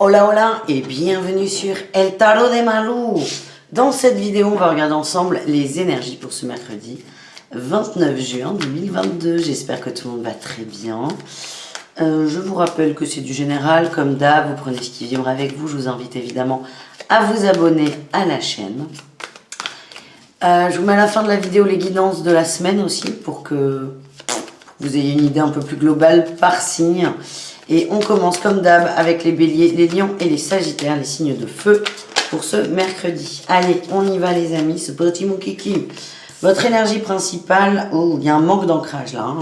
Hola hola et bienvenue sur El Tarot de Malou. Dans cette vidéo, on va regarder ensemble les énergies pour ce mercredi 29 juin 2022. J'espère que tout le monde va très bien. Je vous rappelle que c'est du général, comme d'hab, vous prenez ce qui vibre avec vous. Je vous invite évidemment à vous abonner à la chaîne. Je vous mets à la fin de la vidéo les guidances de la semaine aussi pour que vous ayez une idée un peu plus globale par signe. Et on commence comme d'hab avec les béliers, les lions et les sagittaires, les signes de feu pour ce mercredi. Allez, on y va les amis, c'est parti mon kiki. Votre énergie principale, oh, il y a un manque d'ancrage là.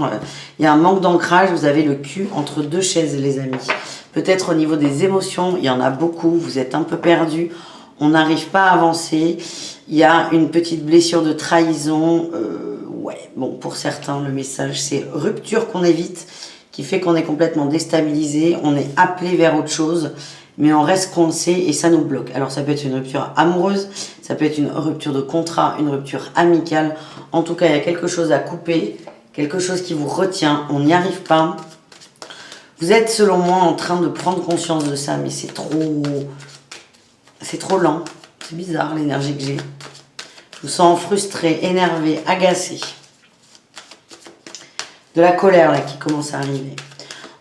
Il y a un manque d'ancrage, vous avez le cul entre deux chaises les amis. Peut-être au niveau des émotions, il y en a beaucoup, vous êtes un peu perdu, on n'arrive pas à avancer. Il y a une petite blessure de trahison. Ouais, bon, pour certains, le message c'est rupture qu'on évite, qui fait qu'on est complètement déstabilisé, on est appelé vers autre chose, mais on reste coincé et ça nous bloque. Alors ça peut être une rupture amoureuse, ça peut être une rupture de contrat, une rupture amicale. En tout cas, il y a quelque chose à couper, quelque chose qui vous retient, on n'y arrive pas. Vous êtes selon moi en train de prendre conscience de ça, mais c'est trop lent. C'est bizarre l'énergie que j'ai. Je vous sens frustré, énervé, agacé. De la colère là qui commence à arriver.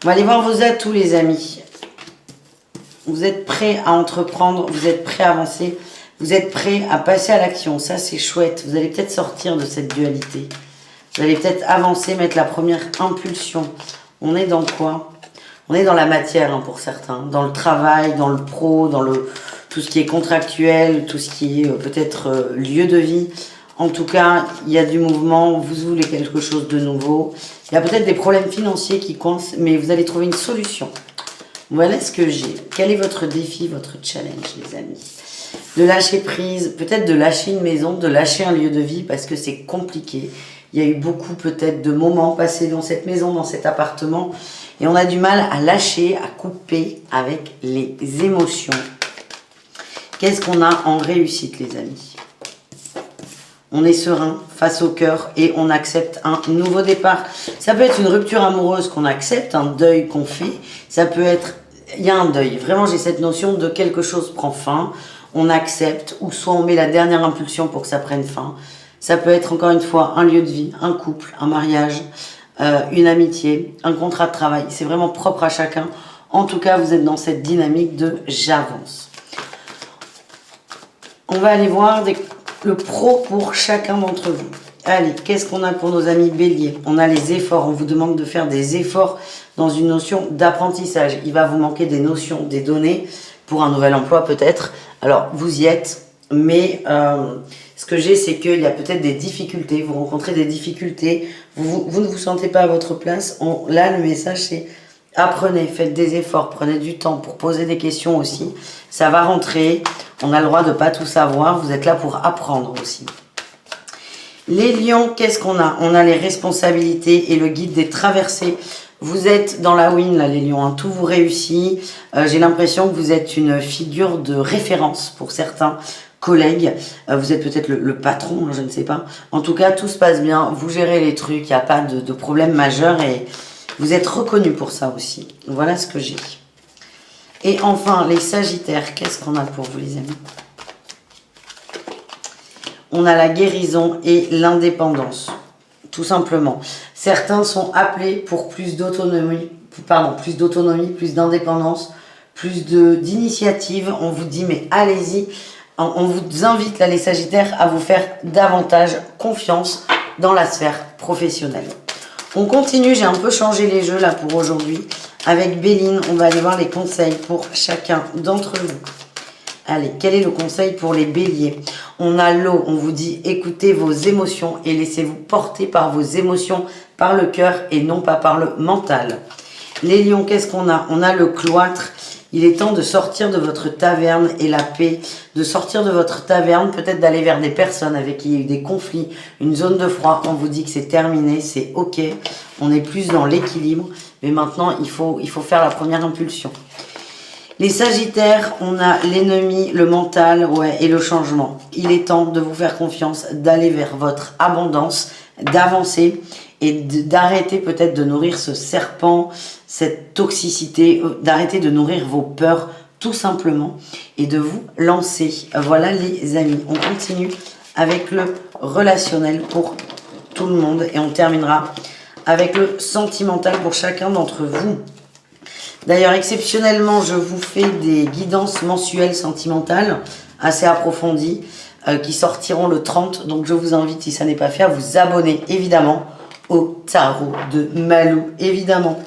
On va aller voir vos atouts les amis. Vous êtes prêts à entreprendre, vous êtes prêts à avancer, vous êtes prêts à passer à l'action. Ça c'est chouette, vous allez peut-être sortir de cette dualité. Vous allez peut-être avancer, mettre la première impulsion. On est dans quoi? On est dans la matière pour certains, dans le travail, dans le pro, dans tout ce qui est contractuel, tout ce qui est peut-être lieu de vie. En tout cas, il y a du mouvement, vous voulez quelque chose de nouveau. Il y a peut-être des problèmes financiers qui coincent, mais vous allez trouver une solution. Voilà ce que j'ai. Quel est votre défi, votre challenge, les amis? De lâcher prise, peut-être de lâcher une maison, de lâcher un lieu de vie, parce que c'est compliqué. Il y a eu beaucoup peut-être de moments passés dans cette maison, dans cet appartement, et on a du mal à lâcher, à couper avec les émotions. Qu'est-ce qu'on a en réussite, les amis? On est serein face au cœur et on accepte un nouveau départ. Ça peut être une rupture amoureuse qu'on accepte, un deuil qu'on fait. Ça peut être, il y a un deuil. Vraiment, j'ai cette notion de quelque chose prend fin. On accepte ou soit on met la dernière impulsion pour que ça prenne fin. Ça peut être encore une fois un lieu de vie, un couple, un mariage, une amitié, un contrat de travail. C'est vraiment propre à chacun. En tout cas, vous êtes dans cette dynamique de j'avance. On va aller voir le pro pour chacun d'entre vous. Allez, qu'est-ce qu'on a pour nos amis béliers? On a les efforts, on vous demande de faire des efforts dans une notion d'apprentissage. Il va vous manquer des notions, des données pour un nouvel emploi peut-être. Alors, vous y êtes, mais ce que j'ai, c'est qu'il y a peut-être des difficultés, vous rencontrez des difficultés, vous ne vous sentez pas à votre place. Là, le message, c'est apprenez, faites des efforts, prenez du temps pour poser des questions aussi. Ça va rentrer. On a le droit de ne pas tout savoir. Vous êtes là pour apprendre aussi. Les lions, qu'est-ce qu'on a? On a les responsabilités et le guide des traversées. Vous êtes dans la win, là, les lions. Tout vous réussit. J'ai l'impression que vous êtes une figure de référence pour certains collègues. Vous êtes peut-être le patron, je ne sais pas. En tout cas, tout se passe bien. Vous gérez les trucs. Il n'y a pas de problème majeur et vous êtes reconnu pour ça aussi. Voilà ce que j'ai. Et enfin, les sagittaires, qu'est-ce qu'on a pour vous les amis? On a la guérison et l'indépendance, tout simplement. Certains sont appelés pour plus d'autonomie, plus d'indépendance, plus d'initiative. On vous dit, mais allez-y. On vous invite, là, les sagittaires, à vous faire davantage confiance dans la sphère professionnelle. On continue, j'ai un peu changé les jeux là pour aujourd'hui. Avec Béline, on va aller voir les conseils pour chacun d'entre vous. Allez, quel est le conseil pour les béliers? On a l'eau, on vous dit écoutez vos émotions et laissez-vous porter par vos émotions, par le cœur et non pas par le mental. Les lions, qu'est-ce qu'on a? On a le cloître. Il est temps de sortir de votre taverne et la paix, de sortir de votre taverne, peut-être d'aller vers des personnes avec qui il y a eu des conflits, une zone de froid. On vous dit que c'est terminé, c'est ok, on est plus dans l'équilibre, mais maintenant il faut faire la première impulsion. Les sagittaires, on a l'ennemi, le mental et le changement. Il est temps de vous faire confiance, d'aller vers votre abondance, d'avancer et d'arrêter peut-être de nourrir ce serpent, cette toxicité, d'arrêter de nourrir vos peurs tout simplement, et de vous lancer. Voilà les amis, on continue avec le relationnel pour tout le monde et on terminera avec le sentimental pour chacun d'entre vous. D'ailleurs, exceptionnellement, je vous fais des guidances mensuelles sentimentales assez approfondies qui sortiront le 30. Donc, je vous invite, si ça n'est pas fait, à vous abonner, évidemment, au tarot de Malou, évidemment.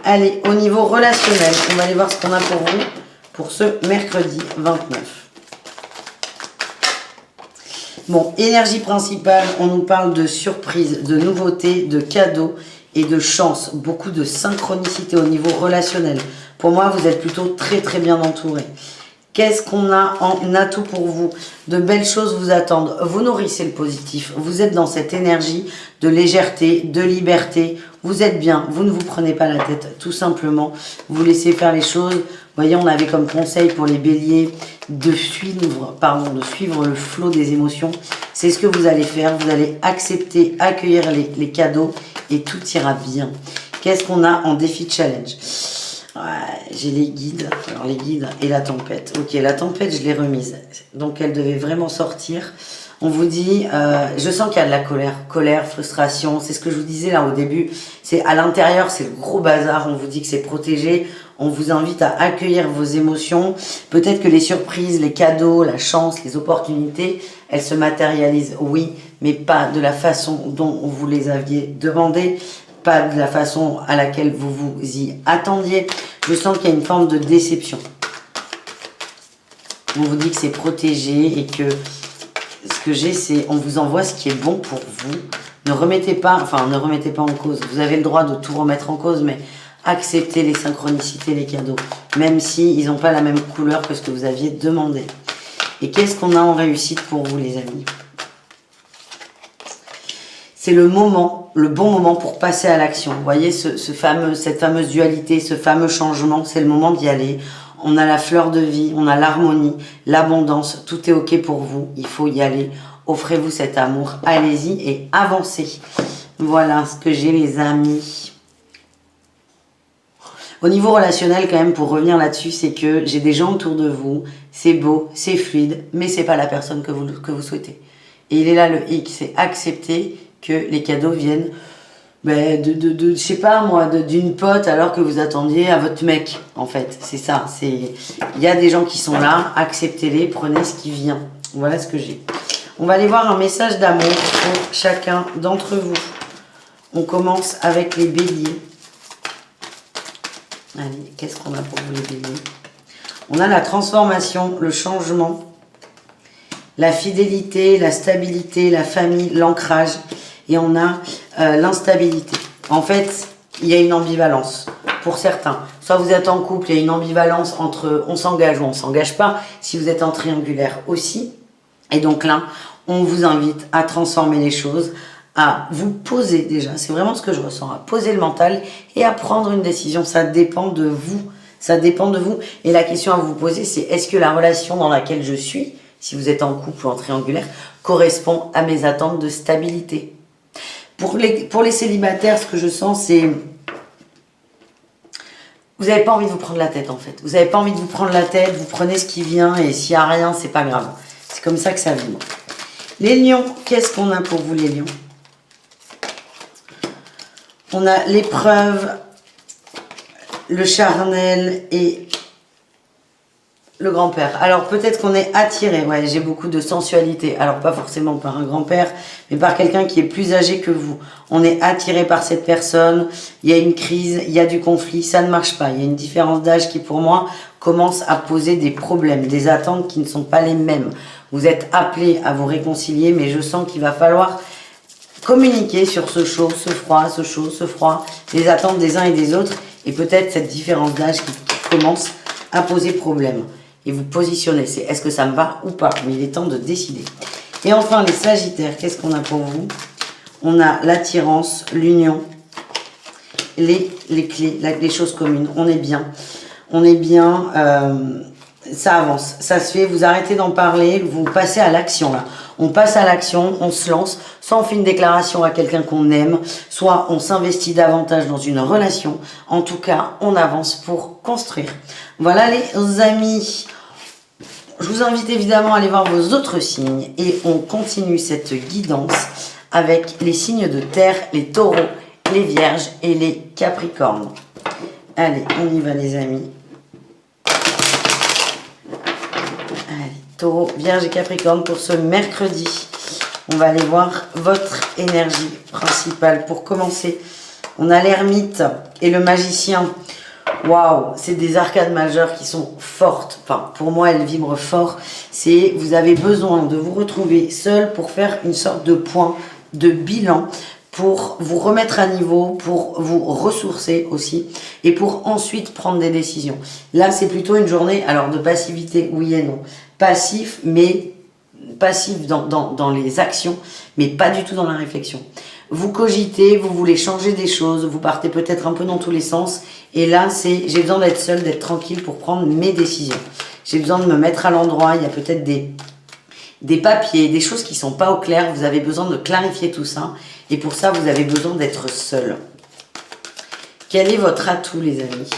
Allez, au niveau relationnel, on va aller voir ce qu'on a pour vous pour ce mercredi 29. Bon, énergie principale, on nous parle de surprises, de nouveautés, de cadeaux et de chance. Beaucoup de synchronicité au niveau relationnel. Pour moi, vous êtes plutôt très très bien entouré. Qu'est-ce qu'on a en atout pour vous? De belles choses vous attendent. Vous nourrissez le positif. Vous êtes dans cette énergie de légèreté, de liberté. Vous êtes bien. Vous ne vous prenez pas la tête. Tout simplement, vous laissez faire les choses. Vous voyez, on avait comme conseil pour les béliers de suivre le flot des émotions. C'est ce que vous allez faire. Vous allez accepter, accueillir les cadeaux et tout ira bien. Qu'est-ce qu'on a en défi challenge? Ouais, j'ai les guides, alors les guides et la tempête. Ok, la tempête, je l'ai remise. Donc, elle devait vraiment sortir. On vous dit, je sens qu'il y a de la colère, frustration. C'est ce que je vous disais là au début. C'est à l'intérieur, c'est le gros bazar. On vous dit que c'est protégé. On vous invite à accueillir vos émotions. Peut-être que les surprises, les cadeaux, la chance, les opportunités, elles se matérialisent, oui, mais pas de la façon dont vous les aviez demandées. Pas de la façon à laquelle vous vous y attendiez. Je sens qu'il y a une forme de déception. On vous dit que c'est protégé et que ce que j'ai, c'est on vous envoie ce qui est bon pour vous. Ne remettez pas en cause. Vous avez le droit de tout remettre en cause, mais acceptez les synchronicités, les cadeaux, même si ils n'ont pas la même couleur que ce que vous aviez demandé. Et qu'est-ce qu'on a en réussite pour vous, les amis? C'est le moment, le bon moment pour passer à l'action. Vous voyez, cette fameuse dualité, ce fameux changement, c'est le moment d'y aller. On a la fleur de vie, on a l'harmonie, l'abondance, tout est ok pour vous. Il faut y aller. Offrez-vous cet amour, allez-y et avancez. Voilà ce que j'ai, les amis. Au niveau relationnel, quand même, pour revenir là-dessus, c'est que j'ai des gens autour de vous. C'est beau, c'est fluide, mais c'est pas la personne que vous souhaitez. Et il est là le hic, c'est accepter que les cadeaux viennent je sais pas moi, d'une pote alors que vous attendiez à votre mec, en fait. C'est ça, il y a des gens qui sont là, acceptez-les, prenez ce qui vient. Voilà ce que j'ai. On va aller voir un message d'amour pour chacun d'entre vous. On commence avec les béliers. Allez, qu'est-ce qu'on a pour vous les béliers? On a la transformation, le changement, la fidélité, la stabilité, la famille, l'ancrage. Et on a l'instabilité. En fait, il y a une ambivalence pour certains. Soit vous êtes en couple, il y a une ambivalence entre on s'engage ou on ne s'engage pas. Si vous êtes en triangulaire aussi. Et donc là, on vous invite à transformer les choses, à vous poser déjà. C'est vraiment ce que je ressens, à poser le mental et à prendre une décision. Ça dépend de vous. Ça dépend de vous. Et la question à vous poser, c'est est-ce que la relation dans laquelle je suis, si vous êtes en couple ou en triangulaire, correspond à mes attentes de stabilité? Pour les célibataires, ce que je sens, c'est... Vous n'avez pas envie de vous prendre la tête, en fait. Vous n'avez pas envie de vous prendre la tête, vous prenez ce qui vient, et s'il n'y a rien, c'est pas grave. C'est comme ça que ça vibre. Les lions, qu'est-ce qu'on a pour vous, les lions? On a l'épreuve, le charnel et le grand-père. Alors peut-être qu'on est attiré, ouais, j'ai beaucoup de sensualité. Alors pas forcément par un grand-père, mais par quelqu'un qui est plus âgé que vous. On est attiré par cette personne, il y a une crise, il y a du conflit, ça ne marche pas. Il y a une différence d'âge qui pour moi commence à poser des problèmes, des attentes qui ne sont pas les mêmes. Vous êtes appelés à vous réconcilier, mais je sens qu'il va falloir communiquer sur ce chaud, ce froid, ce chaud, ce froid, les attentes des uns et des autres, et peut-être cette différence d'âge qui commence à poser problème. Et vous positionnez, c'est est-ce que ça me va ou pas? Mais il est temps de décider. Et enfin, les sagittaires, qu'est-ce qu'on a pour vous? On a l'attirance, l'union, les clés, les choses communes. On est bien. On est bien. Ça avance, ça se fait, vous arrêtez d'en parler, vous passez à l'action là. On passe à l'action, on se lance, soit on fait une déclaration à quelqu'un qu'on aime, soit on s'investit davantage dans une relation. En tout cas, on avance pour construire. Voilà les amis. Je vous invite évidemment à aller voir vos autres signes et on continue cette guidance avec les signes de terre, les taureaux, les vierges et les capricornes. Allez, on y va les amis. Allez, taureau, vierge et capricorne pour ce mercredi. On va aller voir votre énergie principale. Pour commencer, on a l'ermite et le magicien. Waouh, c'est des arcades majeures qui sont fortes. Enfin, pour moi, elles vibrent fort. C'est, vous avez besoin de vous retrouver seul pour faire une sorte de point, de bilan, pour vous remettre à niveau, pour vous ressourcer aussi, et pour ensuite prendre des décisions. Là, c'est plutôt une journée, alors de passivité, oui et non. Passif, mais passif dans les actions, mais pas du tout dans la réflexion. Vous cogitez, vous voulez changer des choses, vous partez peut-être un peu dans tous les sens, et là, c'est j'ai besoin d'être seul, d'être tranquille pour prendre mes décisions. J'ai besoin de me mettre à l'endroit, il y a peut-être des papiers, des choses qui ne sont pas au clair, vous avez besoin de clarifier tout ça, et pour ça, vous avez besoin d'être seul. Quel est votre atout, les amis?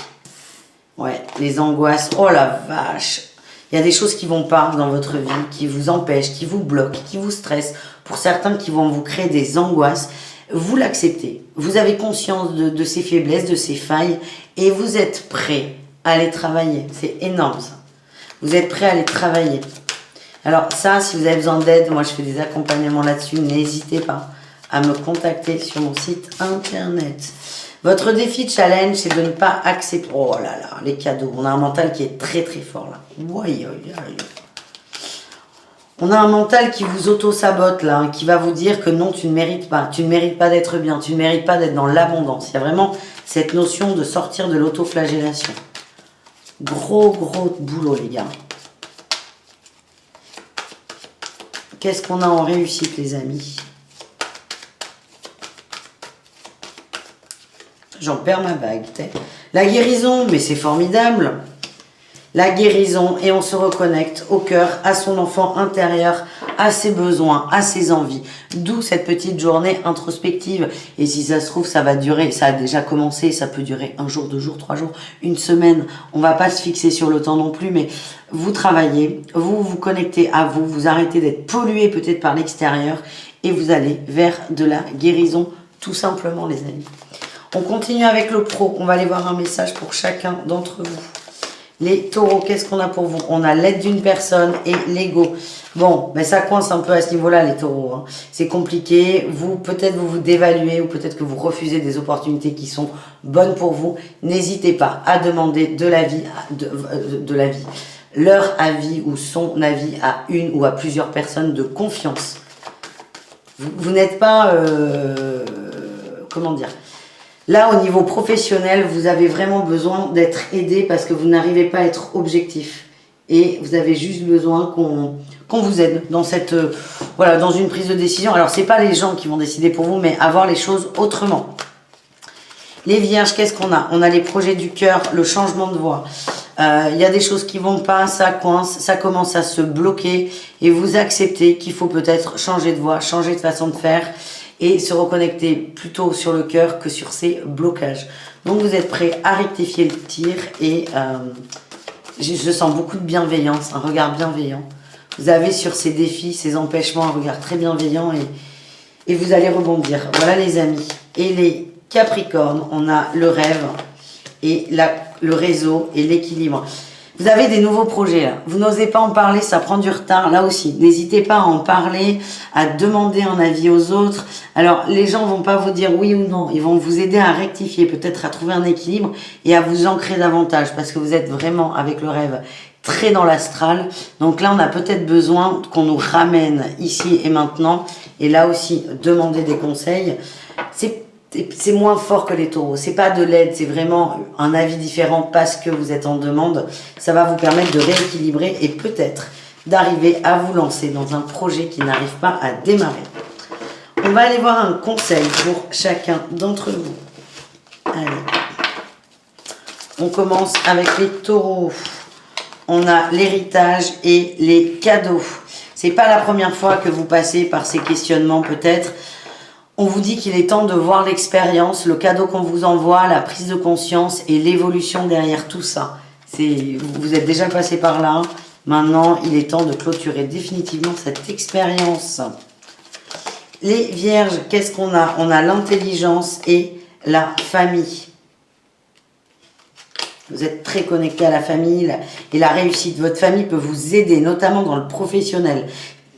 Ouais, les angoisses, oh la vache! Il y a des choses qui ne vont pas dans votre vie, qui vous empêchent, qui vous bloquent, qui vous stressent. Pour certains qui vont vous créer des angoisses, vous l'acceptez. Vous avez conscience de ces faiblesses, de ces failles, et vous êtes prêt à aller travailler. C'est énorme ça. Vous êtes prêt à aller travailler. Alors ça, si vous avez besoin d'aide, moi je fais des accompagnements là-dessus, n'hésitez pas à me contacter sur mon site internet. Votre défi challenge, c'est de ne pas accepter... Oh là là, les cadeaux. On a un mental qui est très très fort là. On a un mental qui vous auto-sabote là, hein, qui va vous dire que non, tu ne mérites pas. Tu ne mérites pas d'être bien. Tu ne mérites pas d'être dans l'abondance. Il y a vraiment cette notion de sortir de l'auto-flagellation. Gros boulot les gars. Qu'est-ce qu'on a en réussite les amis? J'en perds ma bague. La guérison, mais c'est formidable. La guérison, et on se reconnecte au cœur, à son enfant intérieur, à ses besoins, à ses envies. D'où cette petite journée introspective. Et si ça se trouve, ça va durer, ça a déjà commencé, ça peut durer 1 jour, 2 jours, 3 jours, une semaine. On va pas se fixer sur le temps non plus, mais vous travaillez, vous vous connectez à vous, vous arrêtez d'être pollué peut-être par l'extérieur, et vous allez vers de la guérison, tout simplement les amis. On continue avec le pro. On va aller voir un message pour chacun d'entre vous. Les taureaux, qu'est-ce qu'on a pour vous? On a l'aide d'une personne et l'ego. Bon, ben ça coince un peu à ce niveau-là, les taureaux. Hein. C'est compliqué. Vous, peut-être vous dévaluez ou peut-être que vous refusez des opportunités qui sont bonnes pour vous. N'hésitez pas à demander de l'avis, leur avis ou son avis à une ou à plusieurs personnes de confiance. Vous n'êtes pas... comment dire? Là, au niveau professionnel, vous avez vraiment besoin d'être aidé parce que vous n'arrivez pas à être objectif. Et vous avez juste besoin qu'on vous aide dans cette, voilà, dans une prise de décision. Alors, c'est pas les gens qui vont décider pour vous, mais avoir les choses autrement. Les vierges, qu'est-ce qu'on a? On a les projets du cœur, le changement de voie. Il y a des choses qui vont pas, ça coince, ça commence à se bloquer. Et vous acceptez qu'il faut peut-être changer de voie, changer de façon de faire. Et se reconnecter plutôt sur le cœur que sur ces blocages. Donc vous êtes prêts à rectifier le tir et je sens beaucoup de bienveillance, un regard bienveillant. Vous avez sur ces défis, ces empêchements, un regard très bienveillant et vous allez rebondir. Voilà les amis. Et les Capricornes, on a le rêve et le réseau et l'équilibre. Vous avez des nouveaux projets là. Vous n'osez pas en parler, ça prend du retard. Là aussi, n'hésitez pas à en parler, à demander un avis aux autres. Alors, les gens vont pas vous dire oui ou non. Ils vont vous aider à rectifier, peut-être à trouver un équilibre et à vous ancrer davantage parce que vous êtes vraiment avec le rêve très dans l'astral. Donc là, on a peut-être besoin qu'on nous ramène ici et maintenant. Et là aussi, demander des conseils. C'est moins fort que les taureaux. C'est pas de l'aide, c'est vraiment un avis différent parce que vous êtes en demande. Ça va vous permettre de rééquilibrer et peut-être d'arriver à vous lancer dans un projet qui n'arrive pas à démarrer. On va aller voir un conseil pour chacun d'entre vous. Allez. On commence avec les taureaux. on a l'héritage et les cadeaux. C'est pas la première fois que vous passez par ces questionnements peut-être. On vous dit qu'il est temps de voir l'expérience, le cadeau qu'on vous envoie, la prise de conscience et l'évolution derrière tout ça. Vous êtes déjà passé par là. Maintenant, il est temps de clôturer définitivement cette expérience. Les vierges, qu'est-ce qu'on a? On a l'intelligence et la famille. Vous êtes très connecté à la famille et la réussite. Votre famille peut vous aider, notamment dans le professionnel.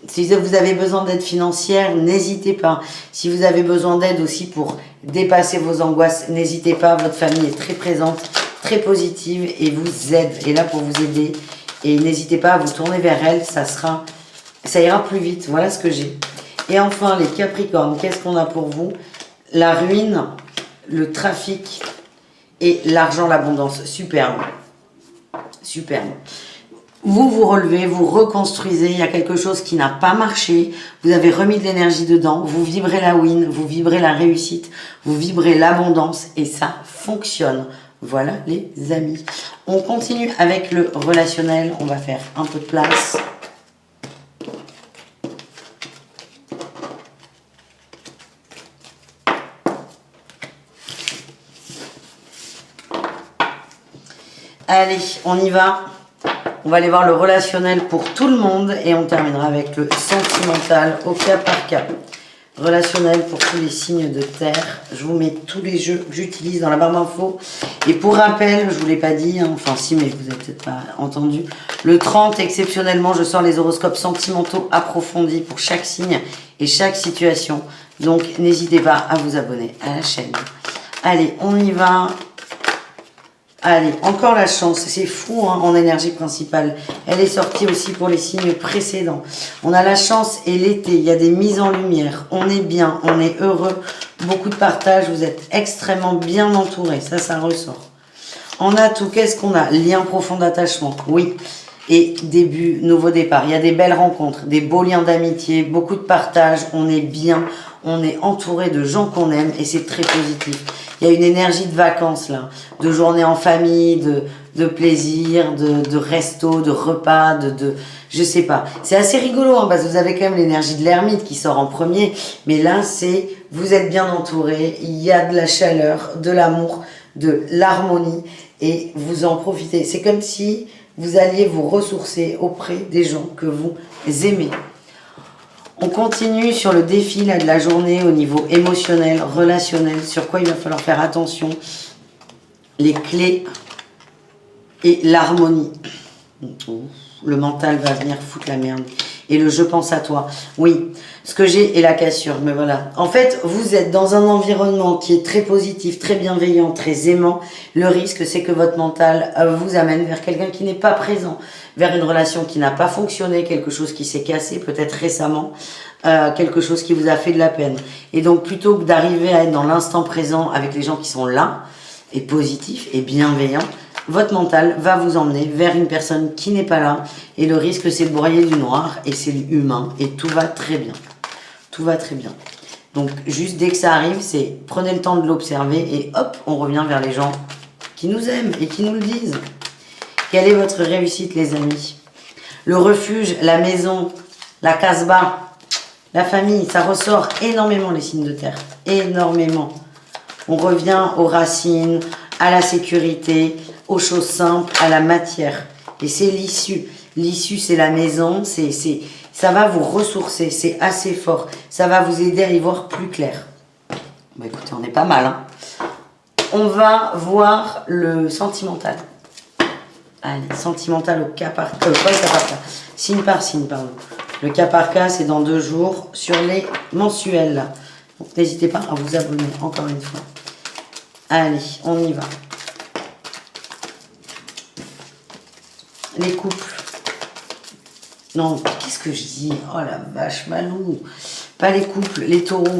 Si vous avez besoin d'aide financière, n'hésitez pas. Si vous avez besoin d'aide aussi pour dépasser vos angoisses, n'hésitez pas. Votre famille est très présente, très positive et vous aide. Et là pour vous aider. Et n'hésitez pas à vous tourner vers elle, ça ira plus vite. Voilà ce que j'ai. Et enfin, les Capricornes, qu'est-ce qu'on a pour vous? La ruine, le trafic et l'argent, l'abondance. Superbe. Superbe. Vous vous relevez, vous reconstruisez, il y a quelque chose qui n'a pas marché, vous avez remis de l'énergie dedans, vous vibrez la win, vous vibrez la réussite, vous vibrez l'abondance et ça fonctionne. Voilà les amis. On continue avec le relationnel, on va faire un peu de place. Allez, on y va. On va aller voir le relationnel pour tout le monde et on terminera avec le sentimental au cas par cas. Relationnel pour tous les signes de terre. Je vous mets tous les jeux que j'utilise dans la barre d'infos. Et pour rappel, je ne vous l'ai pas dit, hein, enfin si, mais vous n'avez peut-être pas entendu. Le 30, exceptionnellement, je sors les horoscopes sentimentaux approfondis pour chaque signe et chaque situation. Donc n'hésitez pas à vous abonner à la chaîne. Allez, on y va. Allez, encore la chance, c'est fou hein, en énergie principale. Elle est sortie aussi pour les signes précédents. On a la chance et l'été, il y a des mises en lumière. On est bien, on est heureux. Beaucoup de partage, vous êtes extrêmement bien entouré. Ça ressort. En atout, qu'est-ce qu'on a? Lien profond d'attachement, oui. Et début, nouveau départ. Il y a des belles rencontres, des beaux liens d'amitié, beaucoup de partage. On est bien, on est entouré de gens qu'on aime et c'est très positif. Il y a une énergie de vacances là, de journées en famille, de plaisir, de resto, de repas, je sais pas. C'est assez rigolo hein, parce que vous avez quand même l'énergie de l'ermite qui sort en premier. Mais là, vous êtes bien entouré, il y a de la chaleur, de l'amour, de l'harmonie et vous en profitez. C'est comme si vous alliez vous ressourcer auprès des gens que vous aimez. On continue sur le défi là, de la journée au niveau émotionnel, relationnel, sur quoi il va falloir faire attention. Les clés et l'harmonie. Le mental va venir foutre la merde. Et le je pense à toi. Oui, ce que j'ai est la cassure, mais voilà. En fait, vous êtes dans un environnement qui est très positif, très bienveillant, très aimant. Le risque, c'est que votre mental vous amène vers quelqu'un qui n'est pas présent, vers une relation qui n'a pas fonctionné, quelque chose qui s'est cassé, peut-être récemment, quelque chose qui vous a fait de la peine. Et donc, plutôt que d'arriver à être dans l'instant présent avec les gens qui sont là, et positifs et bienveillants, votre mental va vous emmener vers une personne qui n'est pas là. Et le risque, c'est de broyer du noir. Et c'est humain. Et tout va très bien. Tout va très bien. Donc, juste dès que ça arrive, prenez le temps de l'observer. Et hop, on revient vers les gens qui nous aiment et qui nous le disent. Quelle est votre réussite, les amis? Le refuge, la maison, la casbah, la famille, ça ressort énormément les signes de terre. Énormément. On revient aux racines, à la sécurité, aux choses simples, à la matière. Et c'est l'issue. L'issue, c'est la maison, ça va vous ressourcer, c'est assez fort. Ça va vous aider à y voir plus clair. Bah écoutez, on est pas mal. Hein. On va voir le sentimental. Allez, sentimental au cas par cas. Pas le cas par cas. Signe par signe, pardon. Le cas par cas, c'est dans 2 jours sur les mensuels. Donc n'hésitez pas à vous abonner, encore une fois. Allez, on y va. Les couples. Non, qu'est-ce que je dis? Oh la vache, Malou. Pas les couples, les taureaux.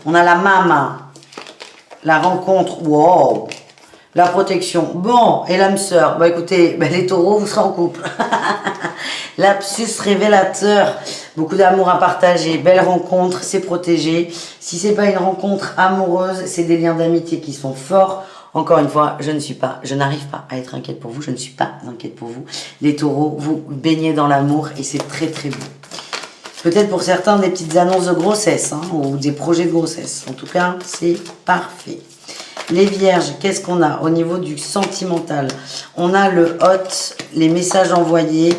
On a la mama. La rencontre. Wow. La protection. Bon, et l'âme sœur. Bah écoutez, les taureaux, vous serez en couple. Lapsus révélateur. Beaucoup d'amour à partager. Belle rencontre, c'est protégé. Si c'est pas une rencontre amoureuse, c'est des liens d'amitié qui sont forts. Encore une fois, je n'arrive pas à être inquiète pour vous, je ne suis pas inquiète pour vous. Les taureaux, vous baignez dans l'amour et c'est très très beau. Peut-être pour certains des petites annonces de grossesse hein, ou des projets de grossesse. En tout cas, c'est parfait. Les vierges, qu'est-ce qu'on a au niveau du sentimental? On a le hot, les messages envoyés,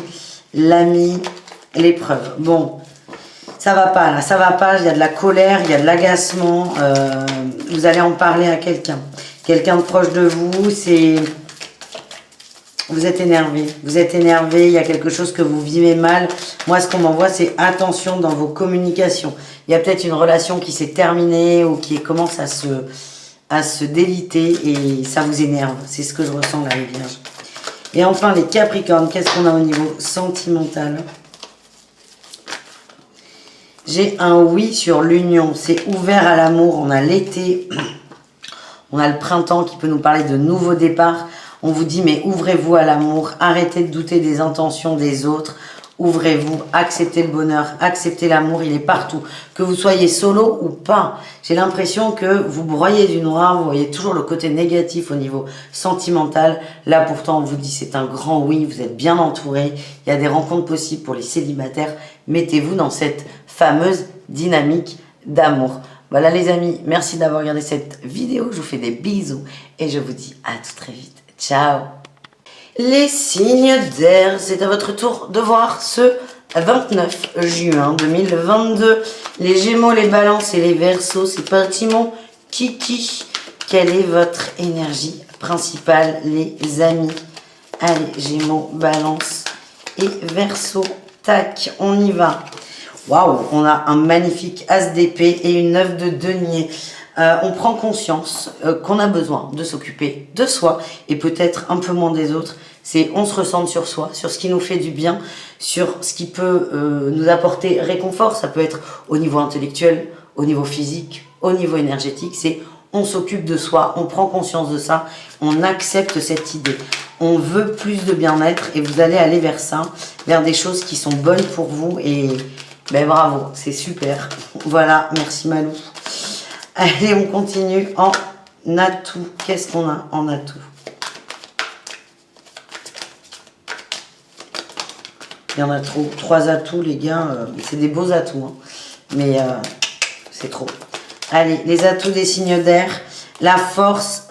l'ami, l'épreuve. Bon, ça va pas là, ça va pas. Il y a de la colère, il y a de l'agacement. Vous allez en parler à quelqu'un. Quelqu'un de proche de vous, c'est... Vous êtes énervé, il y a quelque chose que vous vivez mal. Moi, ce qu'on m'envoie, c'est attention dans vos communications. Il y a peut-être une relation qui s'est terminée ou qui commence à se déliter et ça vous énerve. C'est ce que je ressens là, les vierges. Et enfin, les capricornes, qu'est-ce qu'on a au niveau sentimental? J'ai un oui sur l'union, c'est ouvert à l'amour. On a l'été, on a le printemps qui peut nous parler de nouveaux départs. On vous dit, mais ouvrez-vous à l'amour, arrêtez de douter des intentions des autres, ouvrez-vous, acceptez le bonheur, acceptez l'amour, il est partout. Que vous soyez solo ou pas, j'ai l'impression que vous broyez du noir, vous voyez toujours le côté négatif au niveau sentimental. Là, pourtant, on vous dit, c'est un grand oui, vous êtes bien entouré, il y a des rencontres possibles pour les célibataires. Mettez-vous dans cette fameuse dynamique d'amour. Voilà les amis, merci d'avoir regardé cette vidéo, je vous fais des bisous et je vous dis à tout très vite. Ciao. Les signes d'air, c'est à votre tour de voir ce 29 juin 2022. Les Gémeaux, les Balances et les Verseaux, c'est parti mon kiki. Quelle est votre énergie principale les amis? Allez, Gémeaux, Balance et Verseaux. Tac, on y va. Waouh, on a un magnifique as d'épée et une 9 de denier. On prend conscience qu'on a besoin de s'occuper de soi et peut-être un peu moins des autres. C'est on se ressente sur soi, sur ce qui nous fait du bien, sur ce qui peut nous apporter réconfort. Ça peut être au niveau intellectuel, au niveau physique, au niveau énergétique. C'est on s'occupe de soi, on prend conscience de ça, on accepte cette idée. On veut plus de bien-être et vous allez aller vers ça, vers des choses qui sont bonnes pour vous et ben bravo, c'est super. Voilà, merci Malou. Allez, on continue en atout. Qu'est-ce qu'on a en atout? Il y en a trop. 3 atouts, les gars. C'est des beaux atouts. Hein. Mais c'est trop. Allez, les atouts des signes d'air. La force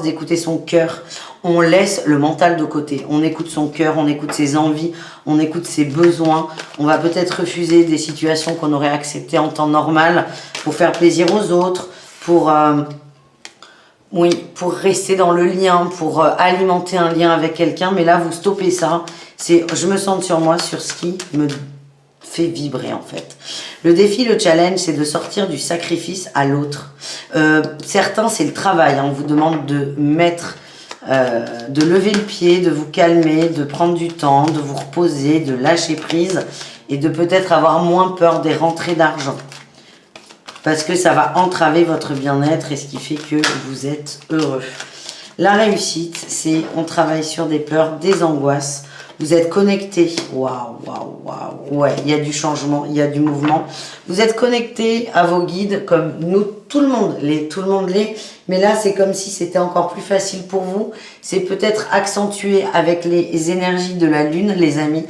d'écouter son cœur. On laisse le mental de côté. On écoute son cœur, on écoute ses envies, on écoute ses besoins. On va peut-être refuser des situations qu'on aurait acceptées en temps normal pour faire plaisir aux autres, pour rester dans le lien, pour alimenter un lien avec quelqu'un. Mais là, vous stoppez ça. C'est je me sens sur moi, sur ce qui me fait vibrer en fait. Le défi, le challenge, c'est de sortir du sacrifice à l'autre. Certains, c'est le travail. Hein. On vous demande de de lever le pied, de vous calmer, de prendre du temps, de vous reposer, de lâcher prise et de peut-être avoir moins peur des rentrées d'argent. Parce que ça va entraver votre bien-être et ce qui fait que vous êtes heureux. La réussite, c'est on travaille sur des peurs, des angoisses. Vous êtes connecté. Waouh, waouh, waouh. Ouais, il y a du changement, il y a du mouvement. Vous êtes connecté à vos guides comme nous, tout le monde l'est. Mais là, c'est comme si c'était encore plus facile pour vous. C'est peut-être accentué avec les énergies de la lune, les amis.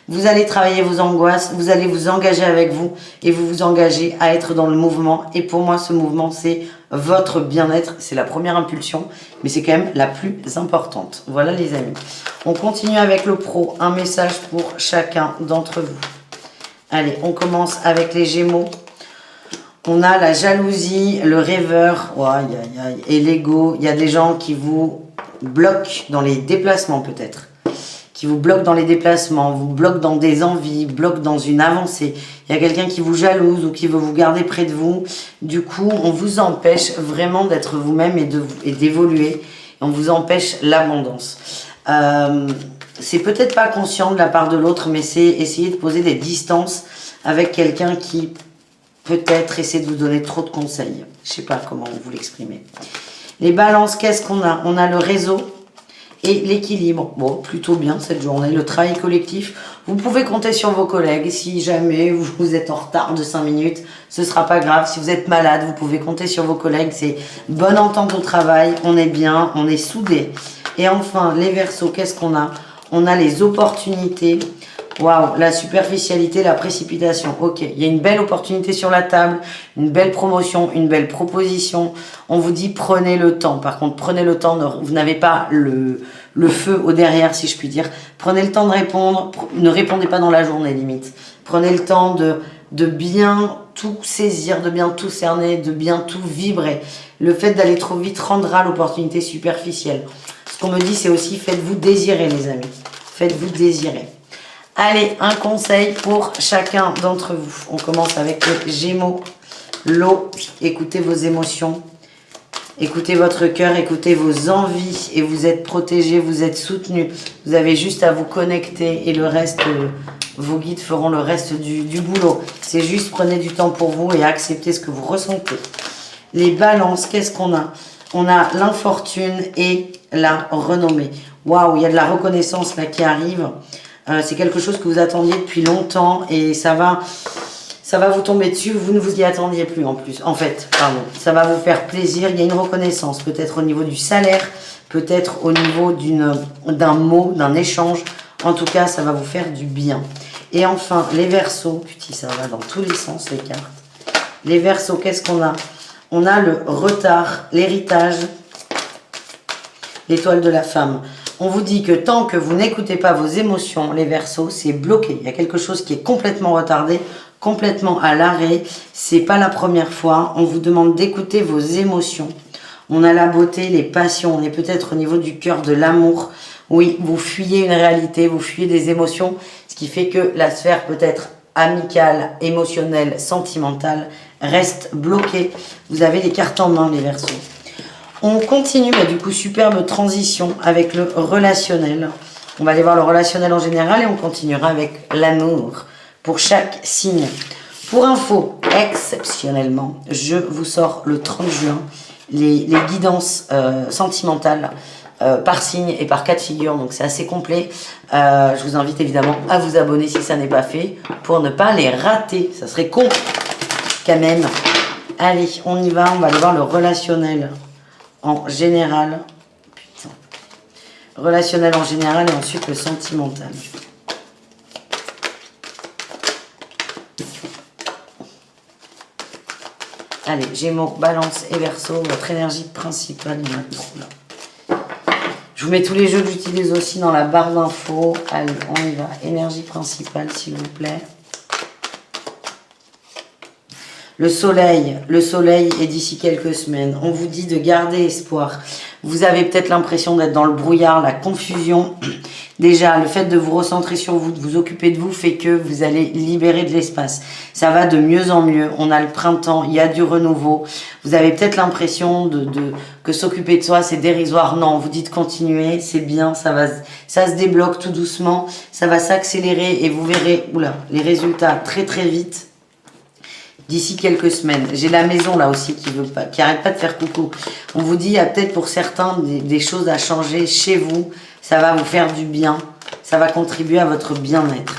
Vous allez travailler vos angoisses, vous allez vous engager avec vous et vous vous engagez à être dans le mouvement. Et pour moi, ce mouvement, c'est votre bien-être. C'est la première impulsion, mais c'est quand même la plus importante. Voilà les amis. On continue avec le pro. Un message pour chacun d'entre vous. Allez, on commence avec les Gémeaux. On a la jalousie, le rêveur, et l'ego. Il y a des gens qui vous bloquent dans les déplacements peut-être. Qui vous bloquent dans les déplacements, vous bloquent dans des envies, bloquent dans une avancée. Il y a quelqu'un qui vous jalouse ou qui veut vous garder près de vous. Du coup, on vous empêche vraiment d'être vous-même et d'évoluer. On vous empêche l'abondance. C'est peut-être pas conscient de la part de l'autre, mais c'est essayer de poser des distances avec quelqu'un qui peut-être essaie de vous donner trop de conseils. Je sais pas comment vous l'exprimer. Les balances, qu'est-ce qu'on a? On a le réseau. Et l'équilibre, bon, plutôt bien cette journée. Le travail collectif, vous pouvez compter sur vos collègues. Si jamais vous êtes en retard de 5 minutes, ce sera pas grave. Si vous êtes malade, vous pouvez compter sur vos collègues. C'est bonne entente au travail, on est bien, on est soudés. Et enfin, les Verseaux, qu'est-ce qu'on a? On a les opportunités. Waouh, la superficialité, la précipitation. Ok, il y a une belle opportunité sur la table, une belle promotion, une belle proposition. On vous dit prenez le temps. Par contre, prenez le temps, vous n'avez pas le feu au derrière, si je puis dire. Prenez le temps de répondre, ne répondez pas dans la journée limite. Prenez le temps de bien tout saisir, de bien tout cerner, de bien tout vibrer. Le fait d'aller trop vite rendra l'opportunité superficielle. Ce qu'on me dit, c'est aussi faites-vous désirer, les amis. Faites-vous désirer. Allez, un conseil pour chacun d'entre vous. On commence avec les Gémeaux. L'eau, écoutez vos émotions. Écoutez votre cœur, écoutez vos envies. Et vous êtes protégés, vous êtes soutenus. Vous avez juste à vous connecter et le reste, vos guides feront le reste du boulot. C'est juste prenez du temps pour vous et acceptez ce que vous ressentez. Les Balances, qu'est-ce qu'on a? On a l'infortune et la renommée. Waouh, il y a de la reconnaissance là qui arrive. C'est quelque chose que vous attendiez depuis longtemps et ça va vous tomber dessus. Vous ne vous y attendiez plus en plus. En fait, pardon. Ça va vous faire plaisir. Il y a une reconnaissance, peut-être au niveau du salaire, peut-être au niveau d'un mot, d'un échange. En tout cas, ça va vous faire du bien. Et enfin, les Verseaux. Putain, ça va dans tous les sens, les cartes. Les Verseaux, qu'est-ce qu'on a? On a le retard, l'héritage, l'étoile de la femme. On vous dit que tant que vous n'écoutez pas vos émotions, les Verseaux, c'est bloqué. Il y a quelque chose qui est complètement retardé, complètement à l'arrêt. C'est pas la première fois. On vous demande d'écouter vos émotions. On a la beauté, les passions. On est peut-être au niveau du cœur, de l'amour. Oui, vous fuyez une réalité, vous fuyez des émotions. Ce qui fait que la sphère peut-être amicale, émotionnelle, sentimentale reste bloquée. Vous avez les cartes en main, les Verseaux. On continue, du coup, superbe transition avec le relationnel. On va aller voir le relationnel en général et on continuera avec l'amour pour chaque signe. Pour info, exceptionnellement, je vous sors le 30 juin les guidances sentimentales par signe et par cas de figure, donc c'est assez complet. Je vous invite évidemment à vous abonner si ça n'est pas fait pour ne pas les rater. Ça serait con quand même. Allez, on y va, on va aller voir le relationnel en général. Putain. Relationnel en général et ensuite le sentimental. Allez, Gémeaux, Balance et Verseau, votre énergie principale maintenant. Là. Je vous mets tous les jeux que j'utilise aussi dans la barre d'infos. Allez, on y va. Énergie principale, s'il vous plaît. Le soleil est d'ici quelques semaines. On vous dit de garder espoir. Vous avez peut-être l'impression d'être dans le brouillard, la confusion. Déjà, le fait de vous recentrer sur vous, de vous occuper de vous, fait que vous allez libérer de l'espace. Ça va de mieux en mieux. On a le printemps, il y a du renouveau. Vous avez peut-être l'impression que s'occuper de soi, c'est dérisoire. Non, on vous dit de continuer, c'est bien, ça se débloque tout doucement. Ça va s'accélérer et vous verrez les résultats très très vite. D'ici quelques semaines. J'ai la maison là aussi qui arrête pas de faire coucou. On vous dit, il y a peut-être pour certains des choses à changer chez vous. Ça va vous faire du bien. Ça va contribuer à votre bien-être.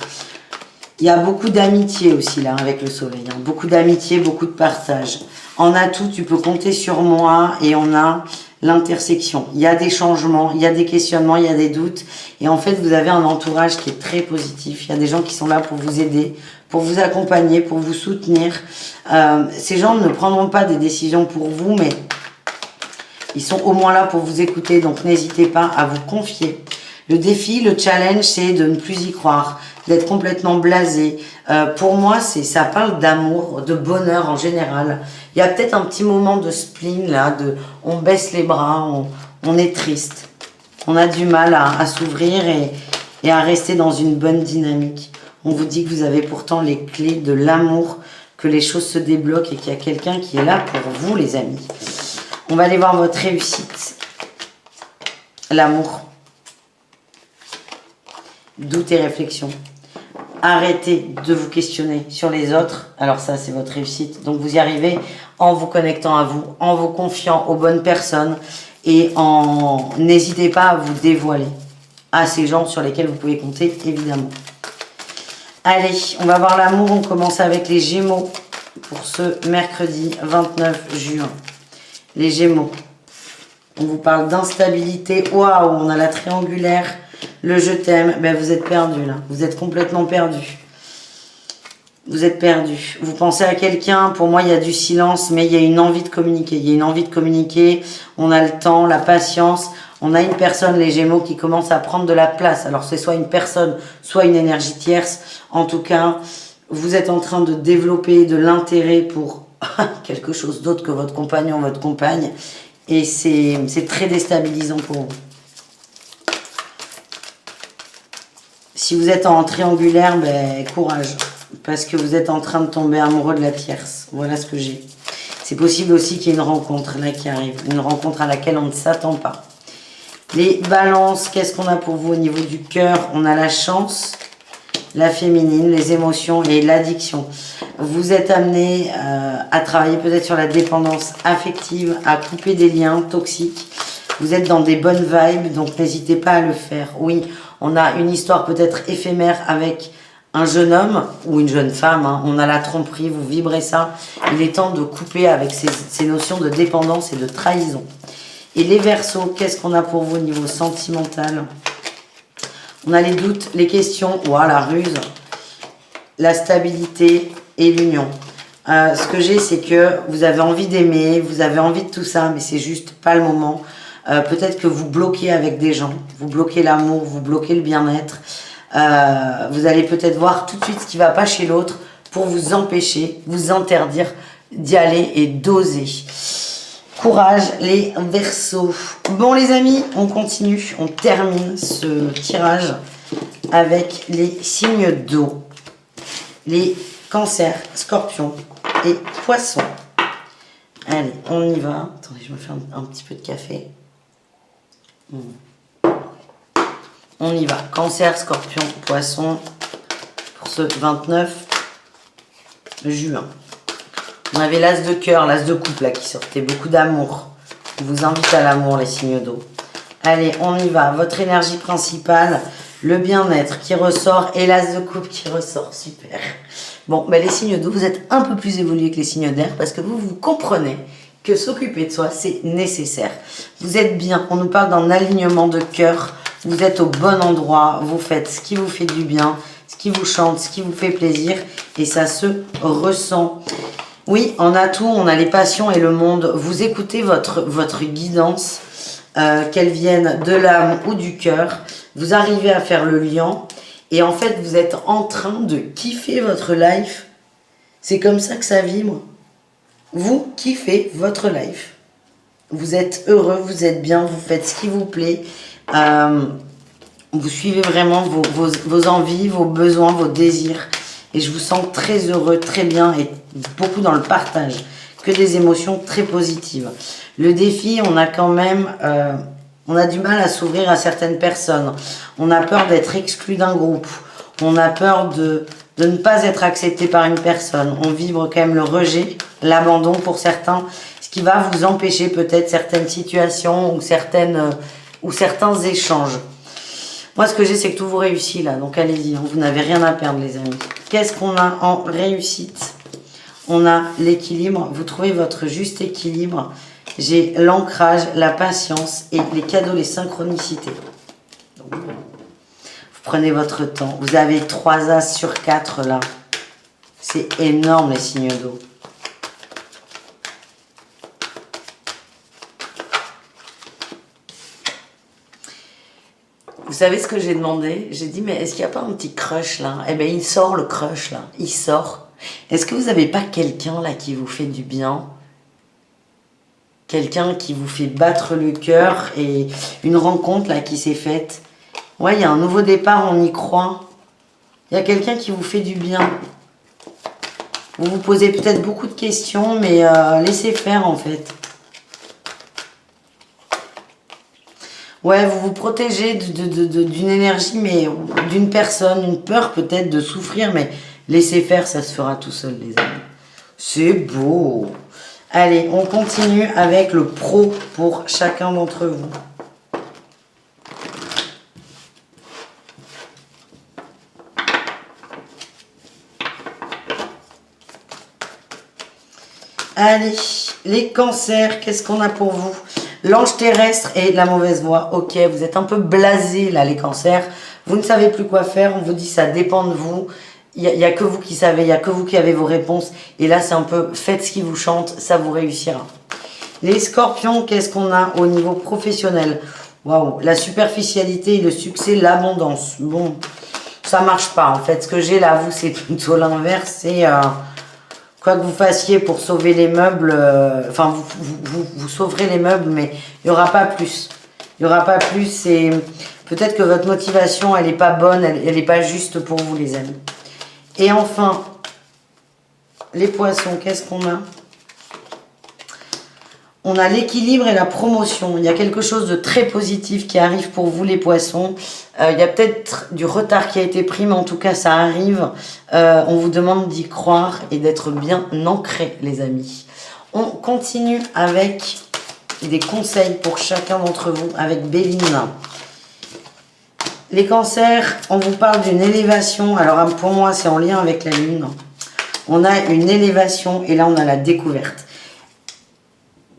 Il y a beaucoup d'amitié aussi là avec le soleil. Hein. Beaucoup d'amitié, beaucoup de partage. En atout, tu peux compter sur moi et on a l'intersection. Il y a des changements, il y a des questionnements, il y a des doutes. Et en fait, vous avez un entourage qui est très positif. Il y a des gens qui sont là pour vous aider, pour vous accompagner, pour vous soutenir. Ces gens ne prendront pas des décisions pour vous, mais ils sont au moins là pour vous écouter. Donc, n'hésitez pas à vous confier. Le défi, le challenge, c'est de ne plus y croire, d'être complètement blasé. Pour moi, ça parle d'amour, de bonheur en général. Il y a peut-être un petit moment de spleen, là, on baisse les bras, on est triste. On a du mal à s'ouvrir et à rester dans une bonne dynamique. On vous dit que vous avez pourtant les clés de l'amour, que les choses se débloquent et qu'il y a quelqu'un qui est là pour vous, les amis. On va aller voir votre réussite. L'amour. Doute et réflexion. Arrêtez de vous questionner sur les autres. Alors ça, c'est votre réussite. Donc vous y arrivez en vous connectant à vous, en vous confiant aux bonnes personnes Et n'hésitez pas à vous dévoiler à ces gens sur lesquels vous pouvez compter, évidemment. Allez, on va voir l'amour. On commence avec les Gémeaux pour ce mercredi 29 juin. Les Gémeaux. On vous parle d'instabilité. Waouh, on a la triangulaire, le je t'aime. Ben, vous êtes perdu là. Vous êtes complètement perdu. Vous êtes perdu. Vous pensez à quelqu'un. Pour moi, il y a du silence, mais il y a une envie de communiquer. Il y a une envie de communiquer. On a le temps, la patience. On a une personne, les Gémeaux, qui commence à prendre de la place. Alors, c'est soit une personne, soit une énergie tierce. En tout cas, vous êtes en train de développer de l'intérêt pour quelque chose d'autre que votre compagnon, votre compagne. Et c'est très déstabilisant pour vous. Si vous êtes en triangulaire, ben, courage. Parce que vous êtes en train de tomber amoureux de la tierce. Voilà ce que j'ai. C'est possible aussi qu'il y ait une rencontre là qui arrive. Une rencontre à laquelle on ne s'attend pas. Les balances, qu'est-ce qu'on a pour vous au niveau du cœur? On a la chance, la féminine, les émotions et l'addiction. Vous êtes amené à travailler peut-être sur la dépendance affective, à couper des liens toxiques. Vous êtes dans des bonnes vibes, donc n'hésitez pas à le faire. Oui, on a une histoire peut-être éphémère avec un jeune homme ou une jeune femme. Hein. On a la tromperie, vous vibrez ça. Il est temps de couper avec ces notions de dépendance et de trahison. Et les Verseaux, qu'est-ce qu'on a pour vous au niveau sentimental? On a les doutes, les questions, la ruse, la stabilité et l'union. Ce que j'ai, c'est que vous avez envie d'aimer, vous avez envie de tout ça, mais c'est juste pas le moment. Peut-être que vous bloquez avec des gens, vous bloquez l'amour, vous bloquez le bien-être. Vous allez peut-être voir tout de suite ce qui ne va pas chez l'autre pour vous empêcher, vous interdire d'y aller et d'oser. Courage les Verseaux. Bon les amis, on continue, on termine ce tirage avec les signes d'eau. Les Cancers, Scorpions et Poissons. Allez, on y va. Attendez, je me fais un petit peu de café. On y va. Cancer, Scorpion, Poisson pour ce 29 juin. On avait l'as de cœur, l'as de coupe là qui sortait. Beaucoup d'amour. Je vous invite à l'amour, les signes d'eau. Allez, on y va. Votre énergie principale, le bien-être qui ressort et l'as de coupe qui ressort. Super. Bon, les signes d'eau, vous êtes un peu plus évolués que les signes d'air parce que vous comprenez que s'occuper de soi, c'est nécessaire. Vous êtes bien. On nous parle d'un alignement de cœur. Vous êtes au bon endroit. Vous faites ce qui vous fait du bien, ce qui vous chante, ce qui vous fait plaisir. Et ça se ressent. Oui, en atout, on a les passions et le monde. Vous écoutez votre guidance, qu'elle vienne de l'âme ou du cœur. Vous arrivez à faire le lien. Et en fait, vous êtes en train de kiffer votre life. C'est comme ça que ça vibre. Vous kiffez votre life. Vous êtes heureux, vous êtes bien, vous faites ce qui vous plaît. Vous suivez vraiment vos envies, vos besoins, vos désirs. Et je vous sens très heureux, très bien et beaucoup dans le partage. Que des émotions très positives. Le défi, on a quand même... on a du mal à s'ouvrir à certaines personnes. On a peur d'être exclu d'un groupe. On a peur de ne pas être accepté par une personne. On vibre quand même le rejet, l'abandon pour certains, ce qui va vous empêcher peut-être certaines situations ou certains échanges. Moi, ce que j'ai, c'est que tout vous réussit là. Donc, allez-y, vous n'avez rien à perdre, les amis. Qu'est-ce qu'on a en réussite? On a l'équilibre. Vous trouvez votre juste équilibre. J'ai l'ancrage, la patience et les cadeaux, les synchronicités. Donc, vous prenez votre temps. Vous avez 3 as sur 4 là. C'est énorme, les signes d'eau. Vous savez ce que j'ai demandé? J'ai dit, mais est-ce qu'il n'y a pas un petit crush là? Eh bien, il sort le crush là. Il sort. Est-ce que vous n'avez pas quelqu'un là qui vous fait du bien? Quelqu'un qui vous fait battre le cœur et une rencontre là qui s'est faite. Ouais, il y a un nouveau départ, on y croit. Il y a quelqu'un qui vous fait du bien. Vous vous posez peut-être beaucoup de questions, mais laissez faire en fait. Ouais, vous vous protégez d'une énergie, mais d'une personne, une peur peut-être de souffrir, mais laissez faire, ça se fera tout seul, les amis. C'est beau. Allez, on continue avec le pro pour chacun d'entre vous. Allez, les cancers, qu'est-ce qu'on a pour vous? L'ange terrestre et la mauvaise voix. Ok, vous êtes un peu blasés là, les cancers. Vous ne savez plus quoi faire. On vous dit ça dépend de vous. Il n'y a que vous qui savez, il n'y a que vous qui avez vos réponses. Et là, c'est un peu faites ce qui vous chante, ça vous réussira. Les scorpions, qu'est-ce qu'on a au niveau professionnel? Waouh, la superficialité, le succès, l'abondance. Bon, ça marche pas en fait. Ce que j'ai là, vous, c'est plutôt l'inverse. C'est quoi que vous fassiez pour sauver les meubles, enfin, vous sauverez les meubles, mais il n'y aura pas plus. Il n'y aura pas plus et peut-être que votre motivation, elle n'est pas bonne, elle n'est pas juste pour vous, les amis. Et enfin, les poissons, qu'est-ce qu'on a? On a l'équilibre et la promotion. Il y a quelque chose de très positif qui arrive pour vous, les poissons. Il y a peut-être du retard qui a été pris, mais en tout cas, ça arrive. On vous demande d'y croire et d'être bien ancré, les amis. On continue avec des conseils pour chacun d'entre vous, avec Béline. Les cancers, on vous parle d'une élévation. Alors, pour moi, c'est en lien avec la lune. On a une élévation et là, on a la découverte.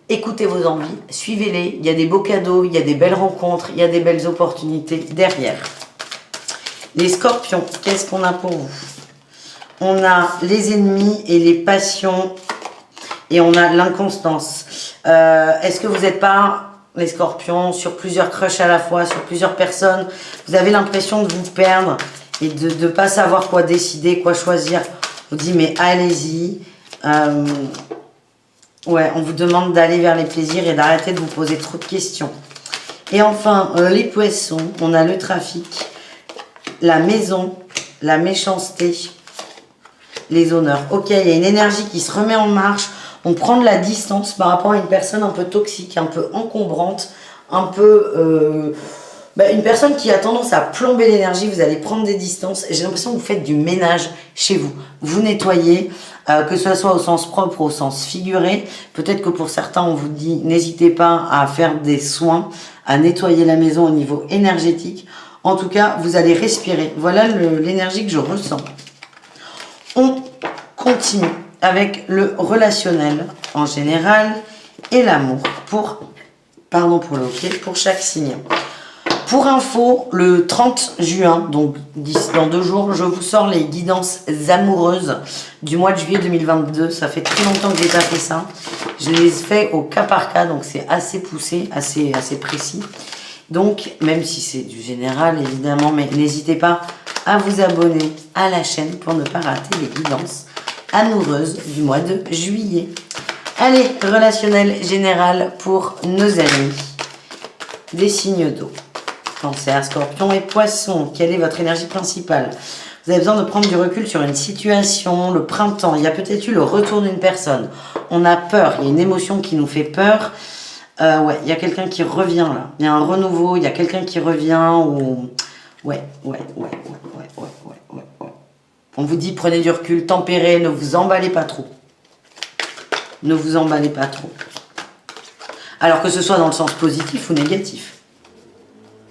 Écoutez vos envies, suivez-les. Il y a des beaux cadeaux, il y a des belles rencontres, il y a des belles opportunités derrière. Les scorpions, qu'est-ce qu'on a pour vous? On a les ennemis et les passions et on a l'inconstance. Est-ce que vous n'êtes pas, les scorpions, sur plusieurs crushs à la fois, sur plusieurs personnes? Vous avez l'impression de vous perdre et de ne pas savoir quoi décider, quoi choisir. On vous dit mais allez-y. Ouais, on vous demande d'aller vers les plaisirs et d'arrêter de vous poser trop de questions. Et enfin, les poissons, on a le trafic, la maison, la méchanceté, les honneurs. Ok, il y a une énergie qui se remet en marche. On prend de la distance par rapport à une personne un peu toxique, un peu encombrante, un peu... une personne qui a tendance à plomber l'énergie. Vous allez prendre des distances. J'ai l'impression que vous faites du ménage chez vous. Vous nettoyez, que ce soit au sens propre ou au sens figuré. Peut-être que pour certains, on vous dit, n'hésitez pas à faire des soins, à nettoyer la maison au niveau énergétique. En tout cas, vous allez respirer. Voilà l'énergie que je ressens. On continue avec le relationnel en général et l'amour pour le hockey, pour chaque signe. Pour info, le 30 juin, donc dans 2 jours, je vous sors les guidances amoureuses du mois de juillet 2022. Ça fait très longtemps que j'ai pas fait ça. Je les fais au cas par cas, donc c'est assez poussé, assez précis. Donc, même si c'est du général, évidemment, mais n'hésitez pas à vous abonner à la chaîne pour ne pas rater les guidances amoureuses du mois de juillet. Allez, relationnel général pour nos amis des signes d'eau. Cancer, scorpion et poisson, quelle est votre énergie principale? Vous avez besoin de prendre du recul sur une situation, le printemps, il y a peut-être eu le retour d'une personne. On a peur, il y a une émotion qui nous fait peur. Ouais, il y a quelqu'un qui revient là. Il y a un renouveau, il y a quelqu'un qui revient ou... Ouais. On vous dit, prenez du recul, tempérez, ne vous emballez pas trop. Ne vous emballez pas trop. Alors que ce soit dans le sens positif ou négatif.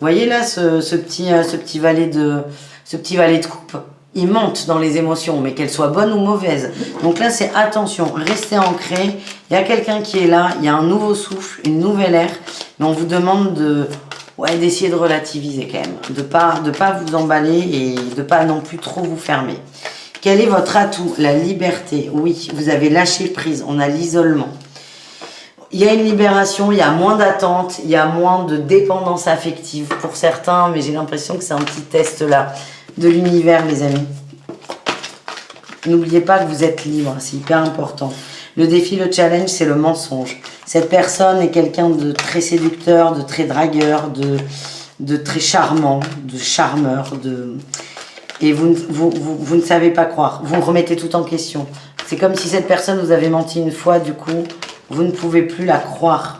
Vous voyez là ce petit valet de coupe, il monte dans les émotions, mais qu'elles soient bonnes ou mauvaises. Donc là, c'est attention, restez ancré. Il y a quelqu'un qui est là, il y a un nouveau souffle, une nouvelle ère, mais on vous demande d'essayer de relativiser quand même, de pas vous emballer et de pas non plus trop vous fermer. Quel est votre atout? La liberté. Oui, vous avez lâché prise, on a l'isolement. Il y a une libération, il y a moins d'attente, il y a moins de dépendance affective pour certains, mais j'ai l'impression que c'est un petit test là de l'univers, les amis. N'oubliez pas que vous êtes libre, c'est hyper important. Le défi, le challenge, c'est le mensonge. Cette personne est quelqu'un de très séducteur, de très dragueur, de très charmant, de charmeur, et vous ne savez pas croire. Vous remettez tout en question. C'est comme si cette personne vous avait menti une fois, du coup, vous ne pouvez plus la croire.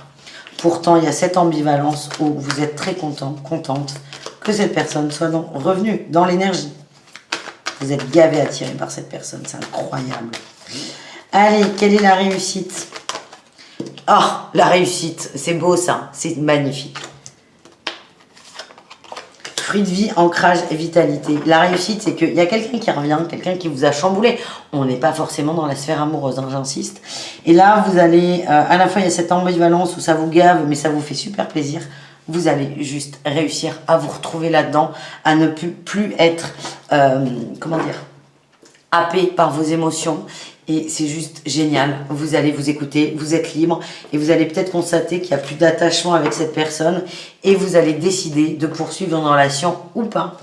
Pourtant, il y a cette ambivalence où vous êtes très contente que cette personne soit revenue dans l'énergie. Vous êtes gavé attiré par cette personne, c'est incroyable. Allez, quelle est la réussite? Ah, la réussite, c'est beau ça, c'est magnifique. Fruit de vie, ancrage et vitalité. La réussite, c'est qu'il y a quelqu'un qui revient, quelqu'un qui vous a chamboulé. On n'est pas forcément dans la sphère amoureuse, hein, j'insiste. Et là, vous allez, à la fois, il y a cette ambivalence où ça vous gave, mais ça vous fait super plaisir. Vous allez juste réussir à vous retrouver là-dedans, à ne plus être, comment dire, happé par vos émotions. Et c'est juste génial. Vous allez vous écouter, vous êtes libre et vous allez peut-être constater qu'il n'y a plus d'attachement avec cette personne et vous allez décider de poursuivre une relation ou pas.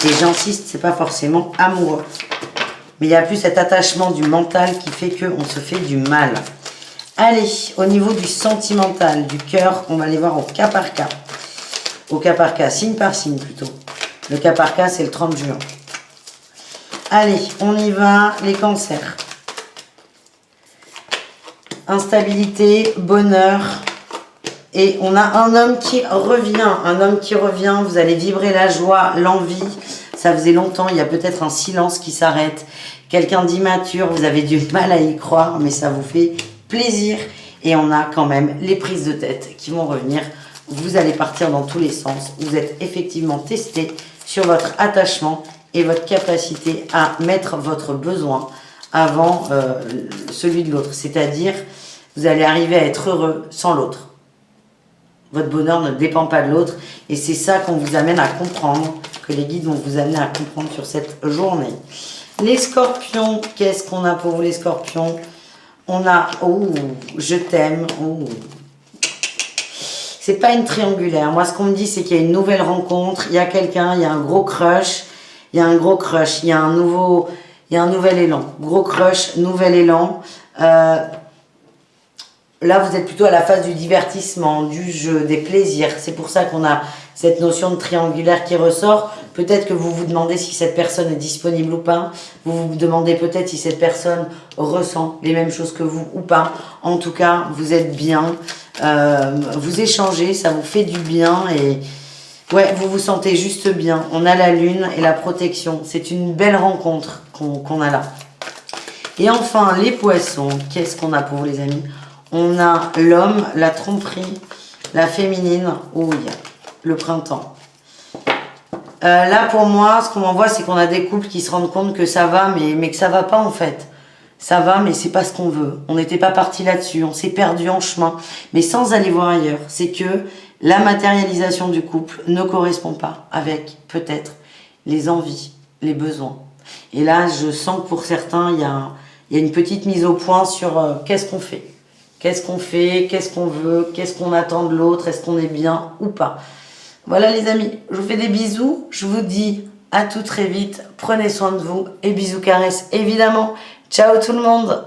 Et j'insiste, c'est pas forcément amoureux. Mais il y a plus cet attachement du mental qui fait qu'on se fait du mal. Allez, au niveau du sentimental, du cœur, on va aller voir au cas par cas. Au cas par cas, signe par signe plutôt. Le cas par cas, c'est le 30 juin. Allez, on y va, les cancers. Instabilité, bonheur. Et on a un homme qui revient. Vous allez vibrer la joie, l'envie. Ça faisait longtemps, il y a peut-être un silence qui s'arrête. Quelqu'un d'immature, vous avez du mal à y croire, mais ça vous fait plaisir. Et on a quand même les prises de tête qui vont revenir. Vous allez partir dans tous les sens. Vous êtes effectivement testé sur votre attachement et votre capacité à mettre votre besoin avant celui de l'autre. C'est-à-dire, vous allez arriver à être heureux sans l'autre. Votre bonheur ne dépend pas de l'autre. Et c'est ça qu'on vous amène à comprendre, que les guides vont vous amener à comprendre sur cette journée. Les scorpions, qu'est-ce qu'on a pour vous les scorpions? On a, oh, je t'aime, oh. C'est pas une triangulaire. Moi, ce qu'on me dit, c'est qu'il y a une nouvelle rencontre, il y a quelqu'un, il y a un gros crush, il y a un nouvel élan. Gros crush, nouvel élan. Là, vous êtes plutôt à la phase du divertissement, du jeu, des plaisirs. C'est pour ça qu'on a cette notion de triangulaire qui ressort. Peut-être que vous vous demandez si cette personne est disponible ou pas. Vous vous demandez peut-être si cette personne ressent les mêmes choses que vous ou pas. En tout cas, vous êtes bien. Vous échangez, ça vous fait du bien et ouais, vous vous sentez juste bien. On a la lune et la protection. C'est une belle rencontre qu'on a là. Et enfin, les poissons. Qu'est-ce qu'on a pour vous, les amis? On a l'homme, la tromperie, la féminine, oui, le printemps. Là, pour moi, ce qu'on m'envoie, c'est qu'on a des couples qui se rendent compte que ça va, mais que ça va pas en fait. Ça va, mais c'est pas ce qu'on veut. On n'était pas parti là-dessus, on s'est perdu en chemin, mais sans aller voir ailleurs. C'est que la matérialisation du couple ne correspond pas avec, peut-être, les envies, les besoins. Et là, je sens que pour certains, il y a une petite mise au point sur qu'est-ce qu'on fait. Qu'est-ce qu'on fait, qu'est-ce qu'on veut, qu'est-ce qu'on attend de l'autre, est-ce qu'on est bien ou pas. Voilà les amis, je vous fais des bisous, je vous dis à tout très vite, prenez soin de vous et bisous caresses évidemment. Ciao tout le monde.